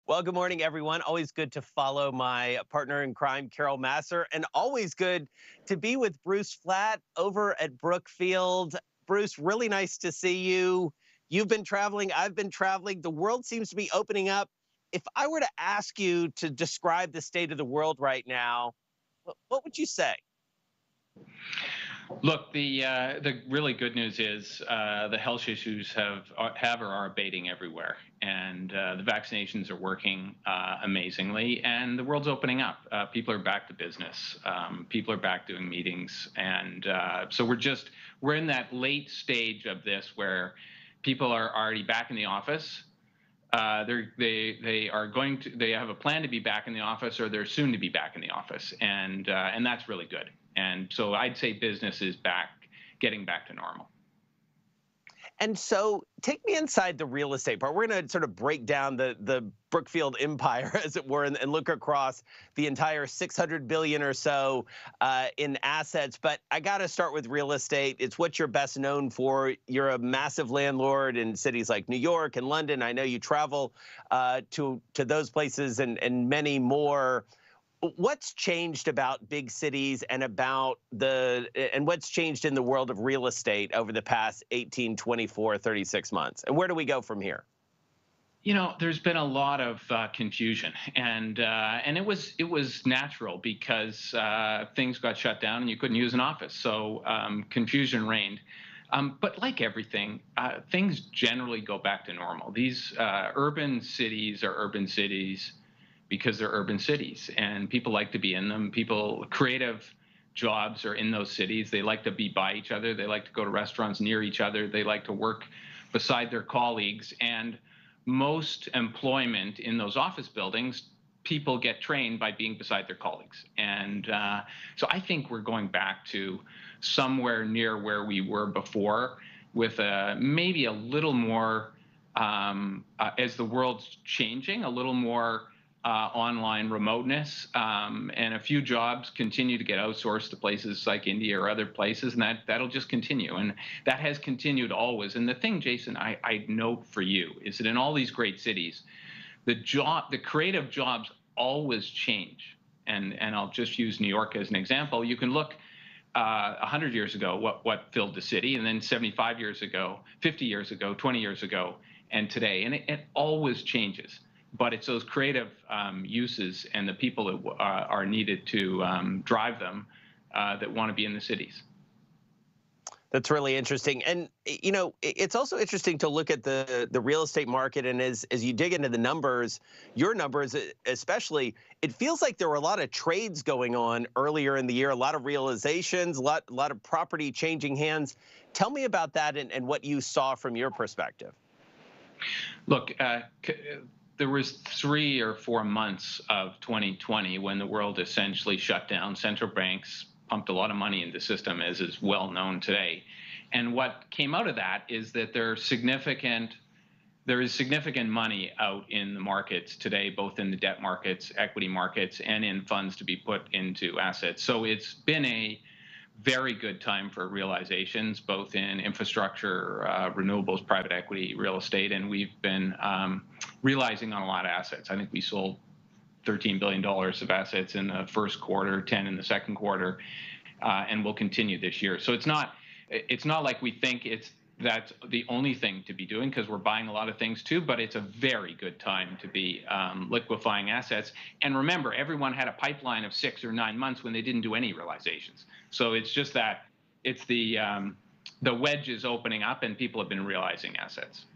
Well, good morning, everyone. Always good to follow my partner in crime, Carol Masser, and always good to be with Bruce Flatt over at Brookfield. Bruce, really nice to see you. You've been traveling, I've been traveling. The world seems to be opening up. If I were to ask you to describe the state of the world right now, what would you say? Look, the really good news is the health issues have or are abating everywhere, and the vaccinations are working amazingly, and the world's opening up. People are back to business. People are back doing meetings, and so we're in that late stage of this where people are already back in the office. They are going to they have a plan to be back in the office, or they're soon to be back in the office, and that's really good. And so I'd say business is getting back to normal. And so take me inside the real estate part. We're going to sort of break down the Brookfield empire, as it were, and look across the entire 600 billion or so in assets. But I got to start with real estate. It's what you're best known for. You're a massive landlord in cities like New York and London. I know you travel to those places and many more. What's changed about big cities and what's changed in the world of real estate over the past 18, 24, 36 months? And where do we go from here? There's been a lot of confusion, and it was natural because things got shut down and you couldn't use an office, so confusion reigned. But like everything, things generally go back to normal. These urban cities are urban cities because they're urban cities and people like to be in them. Creative jobs are in those cities. They like to be by each other. They like to go to restaurants near each other. They like to work beside their colleagues. And most employment in those office buildings, people get trained by being beside their colleagues. And so I think we're going back to somewhere near where we were before, with maybe a little more, as the world's changing, a little more online remoteness, and a few jobs continue to get outsourced to places like India or other places, and that'll just continue, and that has continued always. And the thing, Jason, I note for you is that in all these great cities, the creative jobs always change, and I'll just use New York as an example. You can look 100 years ago, what filled the city, and then 75 years ago, 50 years ago, 20 years ago, and today, and it always changes. But it's those creative uses and the people that are needed to drive them that want to be in the cities. That's really interesting. And it's also interesting to look at the real estate market. And as you dig into the numbers, your numbers especially, it feels like there were a lot of trades going on earlier in the year, a lot of realizations, a lot of property changing hands. Tell me about that and what you saw from your perspective. Look, there was 3 or 4 months of 2020 when the world essentially shut down. Central banks pumped a lot of money into the system, as is well known today. And what came out of that is that there is significant money out in the markets today, both in the debt markets, equity markets, and in funds to be put into assets. So it's been a very good time for realizations, both in infrastructure, renewables, private equity, real estate, and we've been realizing on a lot of assets. I think we sold $13 billion of assets in the first quarter, 10 in the second quarter, and we'll continue this year. So it's not like we think that's the only thing to be doing, because we're buying a lot of things too, but it's a very good time to be liquefying assets. And remember, everyone had a pipeline of 6 or 9 months when they didn't do any realizations. So it's just that it's the wedge is opening up and people have been realizing assets.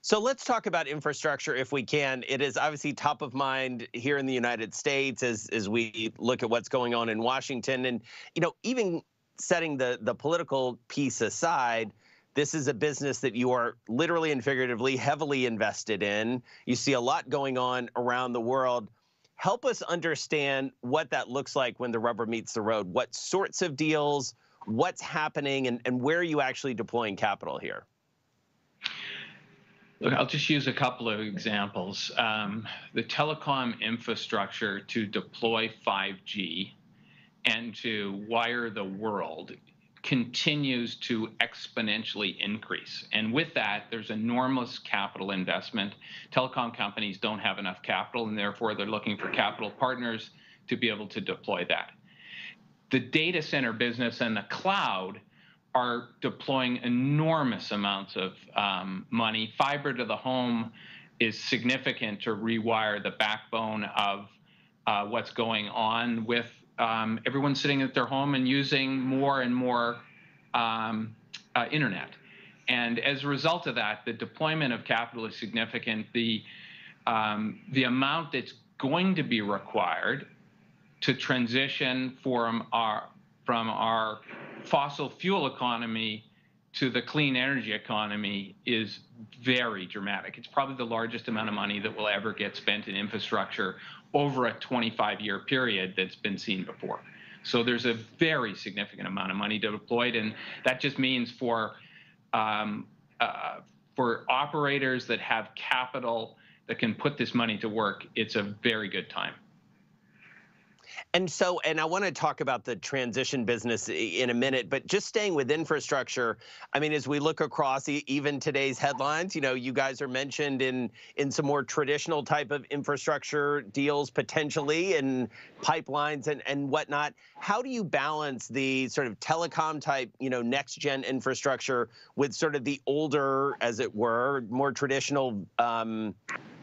So let's talk about infrastructure if we can. It is obviously top of mind here in the United States as we look at what's going on in Washington. And, even setting the political piece aside, this is a business that you are literally and figuratively heavily invested in. You see a lot going on around the world. Help us understand what that looks like when the rubber meets the road. What sorts of deals, what's happening, and where are you actually deploying capital here? Look, I'll just use a couple of examples. The telecom infrastructure to deploy 5G and to wire the world continues to exponentially increase. And with that, there's enormous capital investment. Telecom companies don't have enough capital, and therefore they're looking for capital partners to be able to deploy that. The data center business and the cloud are deploying enormous amounts of money. Fiber to the home is significant to rewire the backbone of what's going on with everyone sitting at their home and using more and more internet. And as a result of that, the deployment of capital is significant. The amount that's going to be required to transition from our fossil fuel economy to the clean energy economy is very dramatic. It's probably the largest amount of money that will ever get spent in infrastructure over a 25-year period that's been seen before. So there's a very significant amount of money deployed, and that just means for operators that have capital that can put this money to work, it's a very good time. And so, and I want to talk about the transition business in a minute, but just staying with infrastructure, I mean, as we look across even today's headlines, you know, you guys are mentioned in some more traditional type of infrastructure deals potentially, and pipelines and whatnot. How do you balance the sort of telecom type, you know, next gen infrastructure with sort of the older, as it were, more traditional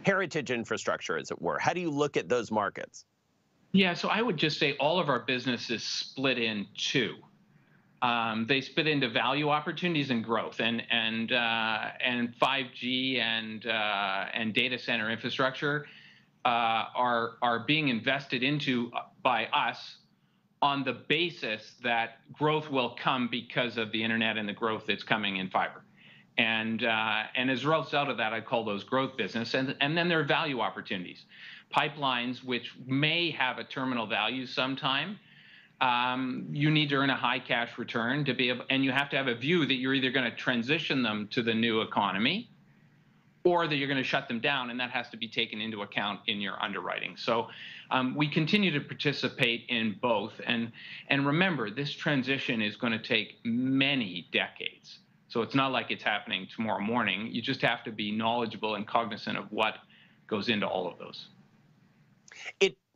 heritage infrastructure, as it were? How do you look at those markets? Yeah, so I would just say all of our businesses split in two. They split into value opportunities and growth, and 5G and data center infrastructure are being invested into by us on the basis that growth will come because of the internet and the growth that's coming in fiber. And as a result of that, I call those growth business. And then there are value opportunities. Pipelines, which may have a terminal value sometime, you need to earn a high cash return to be able, and you have to have a view that you're either going to transition them to the new economy or that you're going to shut them down, and that has to be taken into account in your underwriting. So we continue to participate in both. And remember, this transition is going to take many decades. So it's not like it's happening tomorrow morning. You just have to be knowledgeable and cognizant of what goes into all of those.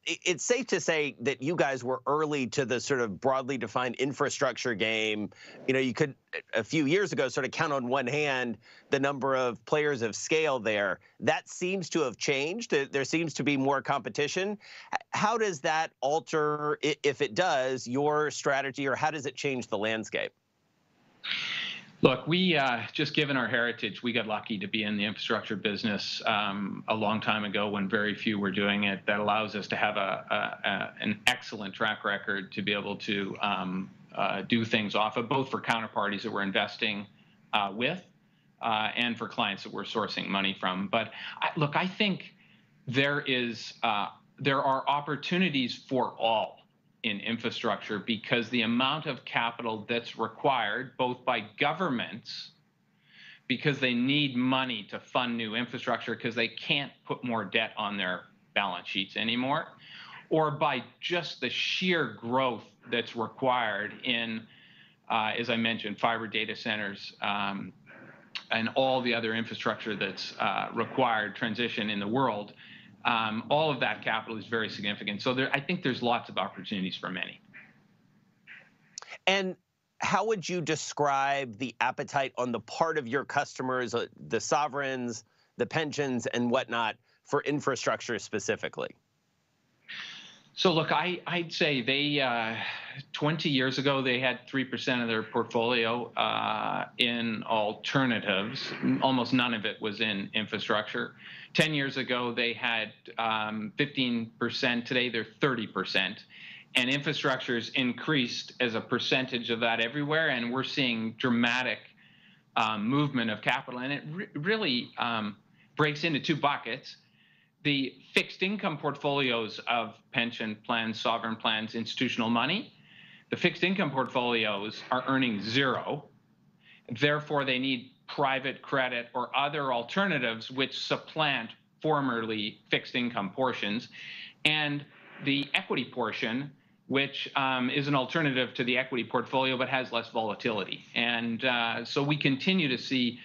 It's safe to say that you guys were early to the sort of broadly defined infrastructure game. You know, you could, a few years ago, sort of count on one hand the number of players of scale there. That seems to have changed. There seems to be more competition. How does that alter, if it does, your strategy, or how does it change the landscape? Look, we just given our heritage, we got lucky to be in the infrastructure business a long time ago when very few were doing it. That allows us to have an excellent track record to be able to do things off of, both for counterparties that we're investing with and for clients that we're sourcing money from. But look, I think there are opportunities for all in infrastructure, because the amount of capital that's required, both by governments, because they need money to fund new infrastructure because they can't put more debt on their balance sheets anymore, or by just the sheer growth that's required in, as I mentioned, fiber data centers and all the other infrastructure that's required transition in the world. All of that capital is very significant. So I think there's lots of opportunities for many. And how would you describe the appetite on the part of your customers, the sovereigns, the pensions, and whatnot, for infrastructure specifically? So look, I'd say they 20 years ago they had 3% of their portfolio in alternatives. Almost none of it was in infrastructure. 10 years ago they had 15%. Today they're 30%. And infrastructure's increased as a percentage of that everywhere, and we're seeing dramatic movement of capital. And it really breaks into two buckets. The fixed income portfolios of pension plans, sovereign plans, institutional money, the fixed income portfolios are earning zero. Therefore, they need private credit or other alternatives which supplant formerly fixed income portions. And the equity portion which is an alternative to the equity portfolio but has less volatility. And so we continue to see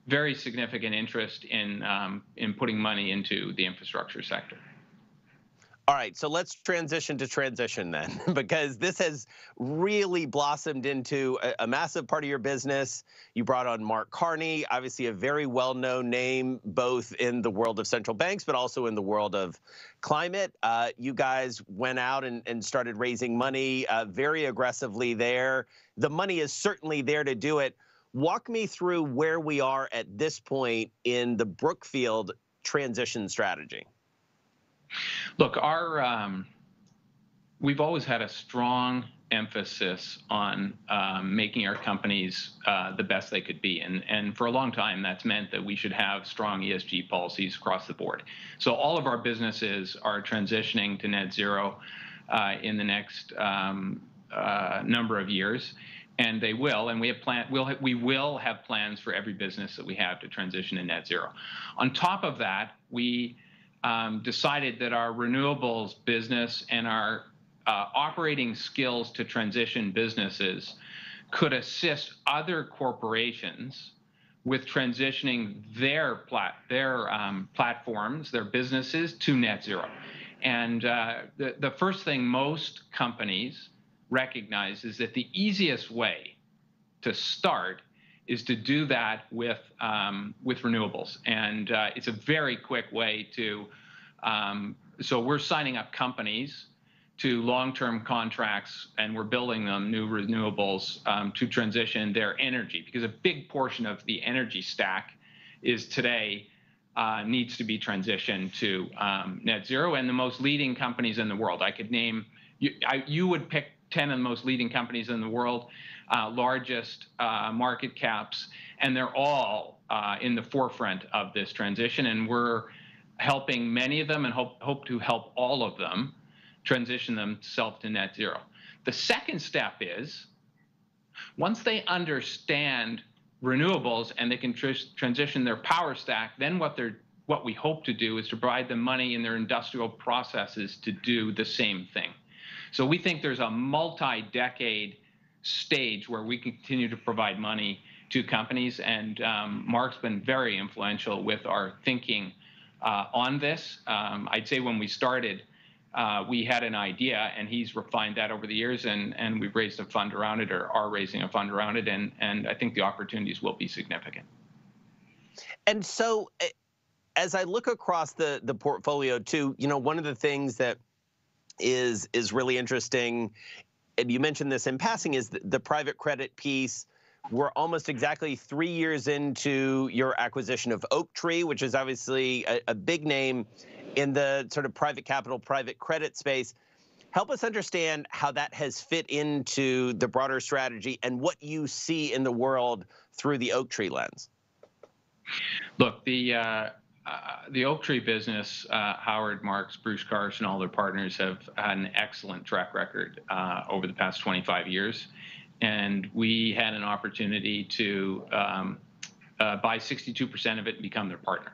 very significant interest in putting money into the infrastructure sector. All right, so let's transition to transition then, because this has really blossomed into a massive part of your business. You brought on Mark Carney, obviously a very well-known name, both in the world of central banks, but also in the world of climate. You guys went out and started raising money very aggressively there. The money is certainly there to do it. Walk me through where we are at this point in the Brookfield transition strategy. Look, we've always had a strong emphasis on making our companies the best they could be. And for a long time, that's meant that we should have strong ESG policies across the board. So all of our businesses are transitioning to net zero in the next number of years. And they will, and we will have plans for every business that we have to transition to net zero. On top of that, we decided that our renewables business and our operating skills to transition businesses could assist other corporations with transitioning their platforms, their businesses to net zero. And the first thing most companies recognize is that the easiest way to start is to do that with renewables, and it's a very quick way to. So we're signing up companies to long-term contracts, and we're building them new renewables to transition their energy, because a big portion of the energy stack is today needs to be transitioned to net zero. And the most leading companies in the world, I could name, you would pick 10 of the most leading companies in the world, largest market caps, and they're all in the forefront of this transition. And we're helping many of them and hope to help all of them transition themselves to net zero. The second step is, once they understand renewables and they can transition their power stack, then what we hope to do is to provide them money in their industrial processes to do the same thing. So we think there's a multi-decade stage where we continue to provide money to companies, and Mark's been very influential with our thinking on this. I'd say when we started, we had an idea, and he's refined that over the years, and we've raised a fund around it, or are raising a fund around it, and I think the opportunities will be significant. And so, as I look across the portfolio too, one of the things that is really interesting, and you mentioned this in passing, is the private credit piece. We're almost exactly 3 years into your acquisition of Oaktree, which is obviously a big name in the sort of private capital, private credit space. Help us understand how that has fit into the broader strategy and what you see in the world through the Oaktree lens. Look, the Oaktree business, Howard Marks, Bruce Carson, all their partners have had an excellent track record over the past 25 years. And we had an opportunity to buy 62% of it and become their partner.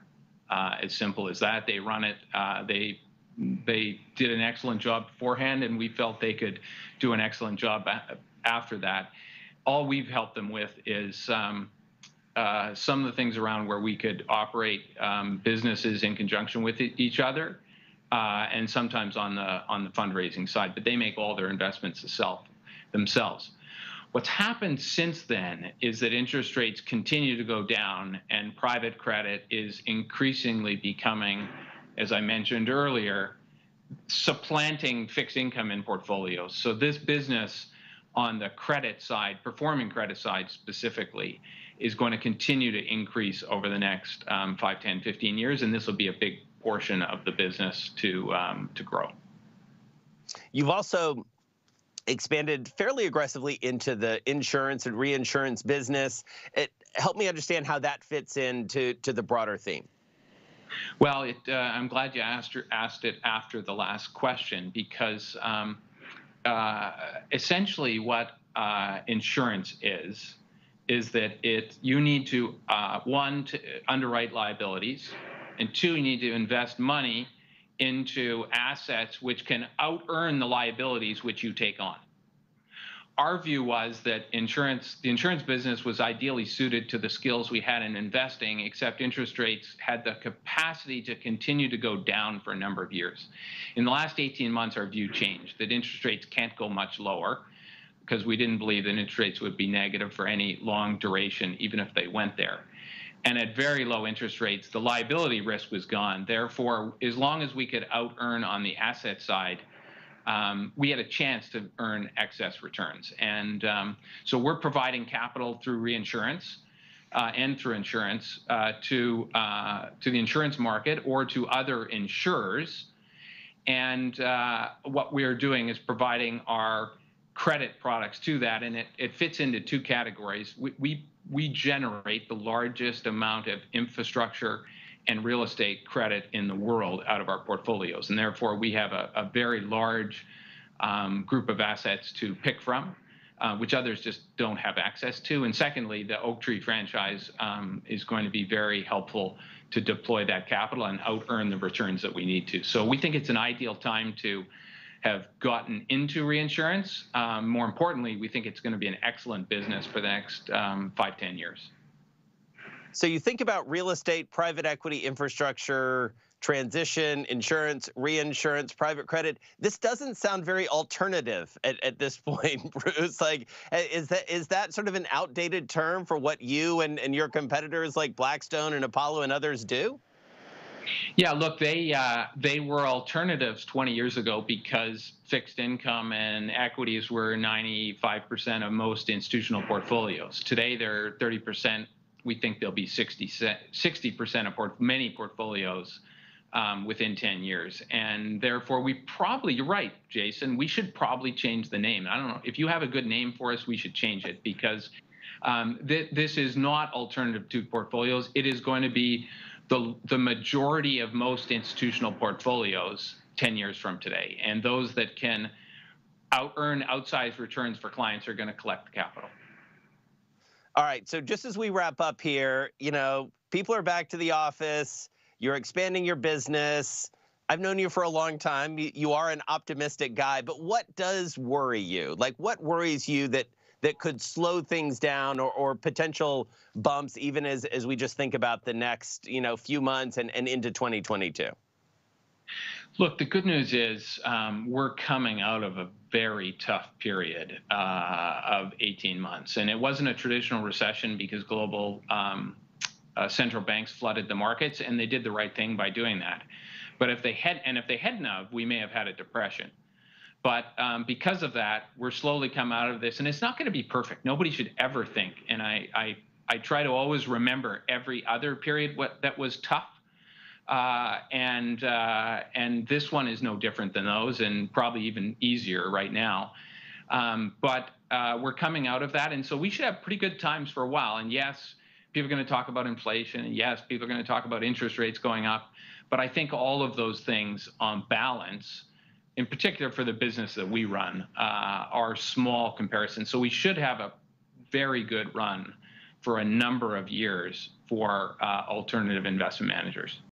As simple as that. They run it. They did an excellent job beforehand, and we felt they could do an excellent job after that. All we've helped them with is some of the things around where we could operate businesses in conjunction with each other, and sometimes on the fundraising side. But they make all their investments themselves. What's happened since then is that interest rates continue to go down, and private credit is increasingly becoming, as I mentioned earlier, supplanting fixed income in portfolios. So this business on the credit side, performing credit side specifically, is going to continue to increase over the next 5, 10, 15 years, and this will be a big portion of the business to grow. You've also expanded fairly aggressively into the insurance and reinsurance business. Help me understand how that fits into the broader theme. Well, I'm glad you asked it after the last question, because essentially what insurance is that you need to, one, to underwrite liabilities, and two, you need to invest money into assets which can out earn the liabilities which you take on. Our view was that the insurance business was ideally suited to the skills we had in investing, except interest rates had the capacity to continue to go down for a number of years. In the last 18 months, our view changed, that interest rates can't go much lower, because we didn't believe that interest rates would be negative for any long duration, even if they went there. And at very low interest rates, the liability risk was gone. Therefore, as long as we could out earn on the asset side, we had a chance to earn excess returns. And so we're providing capital through reinsurance and through insurance to the insurance market or to other insurers. And what we are doing is providing our credit products to that, and it fits into two categories. We generate the largest amount of infrastructure and real estate credit in the world out of our portfolios, and therefore we have a very large group of assets to pick from, which others just don't have access to. And secondly, the Oaktree franchise is going to be very helpful to deploy that capital and out earn the returns that we need to. So we think it's an ideal time to have gotten into reinsurance. More importantly, we think it's going to be an excellent business for the next 5-10 years. So you think about real estate, private equity, infrastructure, transition, insurance, reinsurance, private credit. This doesn't sound very alternative at this point, Bruce. Like, is that sort of an outdated term for what you and your competitors like Blackstone and Apollo and others do? Yeah, look, they were alternatives 20 years ago because fixed income and equities were 95% of most institutional portfolios. Today, they're 30%. We think they'll be 60% of many portfolios within 10 years. And therefore, you're right, Jason, we should probably change the name. I don't know, if you have a good name for us, we should change it, because this is not alternative to portfolios. It is going to be the majority of most institutional portfolios 10 years from today. And those that can earn outsized returns for clients are going to collect the capital. All right, so just as we wrap up here, people are back to the office, you're expanding your business. I've known you for a long time. You are an optimistic guy, but what does worry you? Like, what worries you that could slow things down, or potential bumps, even as we just think about the next, few months and into 2022? Look, the good news is we're coming out of a very tough period of 18 months. And it wasn't a traditional recession because global central banks flooded the markets, and they did the right thing by doing that. But if they hadn't, we may have had a depression. But because of that, we're slowly come out of this. And it's not going to be perfect. Nobody should ever think. And I try to always remember every other period that was tough. And this one is no different than those, and probably even easier right now. But we're coming out of that, and so we should have pretty good times for a while. And yes, people are going to talk about inflation, and yes, people are going to talk about interest rates going up. But I think all of those things on balance, in particular for the business that we run, are small comparisons. So we should have a very good run for a number of years for alternative investment managers.